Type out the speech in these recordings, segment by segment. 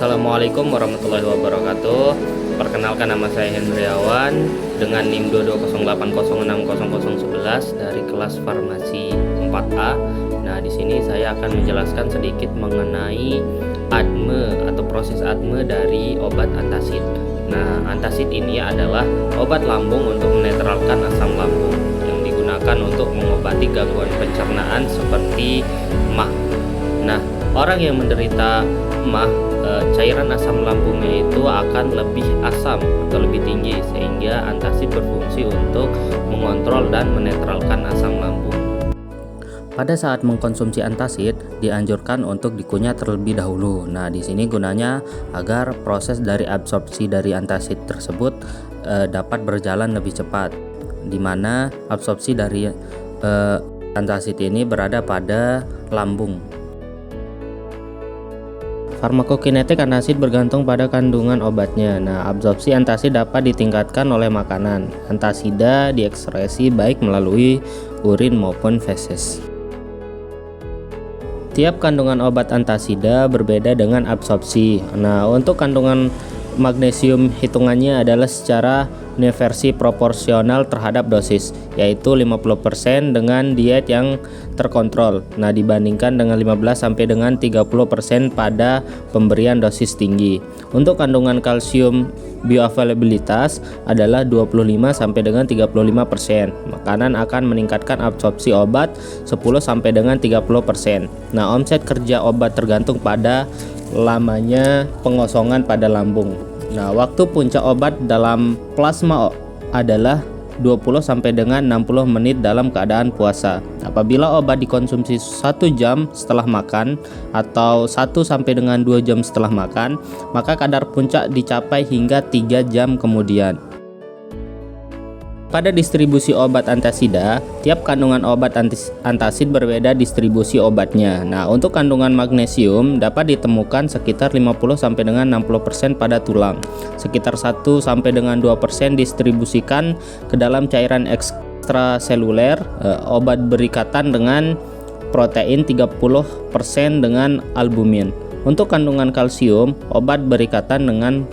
Assalamualaikum warahmatullahi wabarakatuh. Perkenalkan, nama saya Hendriawan dengan NIM 220806011 dari kelas Farmasi 4A. Nah, di sini saya akan menjelaskan sedikit mengenai ADME atau proses ADME dari obat antasid. Nah, antasid ini adalah obat lambung untuk menetralkan asam lambung yang digunakan untuk mengobati gangguan pencernaan seperti MAH. Nah, orang yang menderita MAH, cairan asam lambungnya itu akan lebih asam atau lebih tinggi, sehingga antasid berfungsi untuk mengontrol dan menetralkan asam lambung. Pada saat mengkonsumsi antasid, dianjurkan untuk dikunyah terlebih dahulu. Nah, di sini gunanya agar proses dari absorpsi dari antasid tersebut dapat berjalan lebih cepat, di mana absorpsi dari antasid ini berada pada lambung. Farmakokinetik antasid bergantung pada kandungan obatnya. Nah, absorpsi antasid dapat ditingkatkan oleh makanan. Antasida diekskresi baik melalui urin maupun feses. Tiap kandungan obat antasida berbeda dengan absorpsi. Nah, untuk kandungan magnesium hitungannya adalah secara inversi proporsional terhadap dosis, yaitu 50% dengan diet yang terkontrol. Nah, dibandingkan dengan 15 sampai dengan 30% pada pemberian dosis tinggi. Untuk kandungan kalsium bioavailabilitas adalah 25 sampai dengan 35%. Makanan akan meningkatkan absorpsi obat 10 sampai dengan 30%. Nah, omset kerja obat tergantung pada lamanya pengosongan pada lambung. Nah, waktu puncak obat dalam plasma adalah 20 sampai dengan 60 menit dalam keadaan puasa. Apabila obat dikonsumsi 1 jam setelah makan atau 1 sampai dengan 2 jam setelah makan, maka kadar puncak dicapai hingga 3 jam kemudian. Pada distribusi obat antasida, tiap kandungan obat antasid berbeda distribusi obatnya. Nah, untuk kandungan magnesium dapat ditemukan sekitar 50 sampai dengan 60% pada tulang. Sekitar 1 sampai dengan 2% distribusikan ke dalam cairan ekstraseluler. Obat berikatan dengan protein 30% dengan albumin. Untuk kandungan kalsium, obat berikatan dengan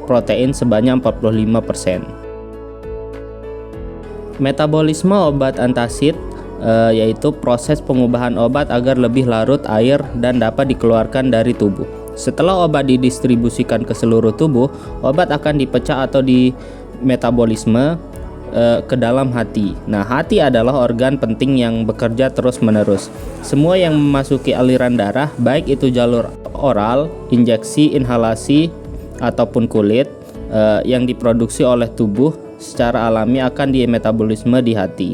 protein sebanyak 45%. Metabolisme obat antasid yaitu proses pengubahan obat agar lebih larut air dan dapat dikeluarkan dari tubuh. Setelah obat didistribusikan ke seluruh tubuh, obat akan dipecah atau di metabolisme ke dalam hati. Nah, hati adalah organ penting yang bekerja terus-menerus. Semua yang memasuki aliran darah, baik itu jalur oral, injeksi, inhalasi, ataupun kulit, yang diproduksi oleh tubuh secara alami akan dimetabolisme di hati.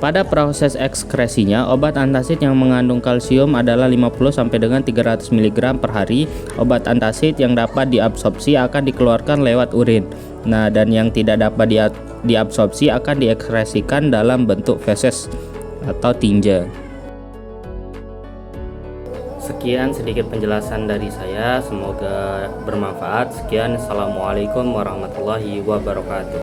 Pada proses ekskresinya, obat antasid yang mengandung kalsium adalah 50 sampai dengan 300 mg per hari. Obat antasid yang dapat diabsorpsi akan dikeluarkan lewat urin. Nah, dan yang tidak dapat diabsorpsi akan diekskresikan dalam bentuk feses atau tinja. Sekian sedikit penjelasan dari saya, semoga bermanfaat. Sekian, assalamualaikum warahmatullahi wabarakatuh.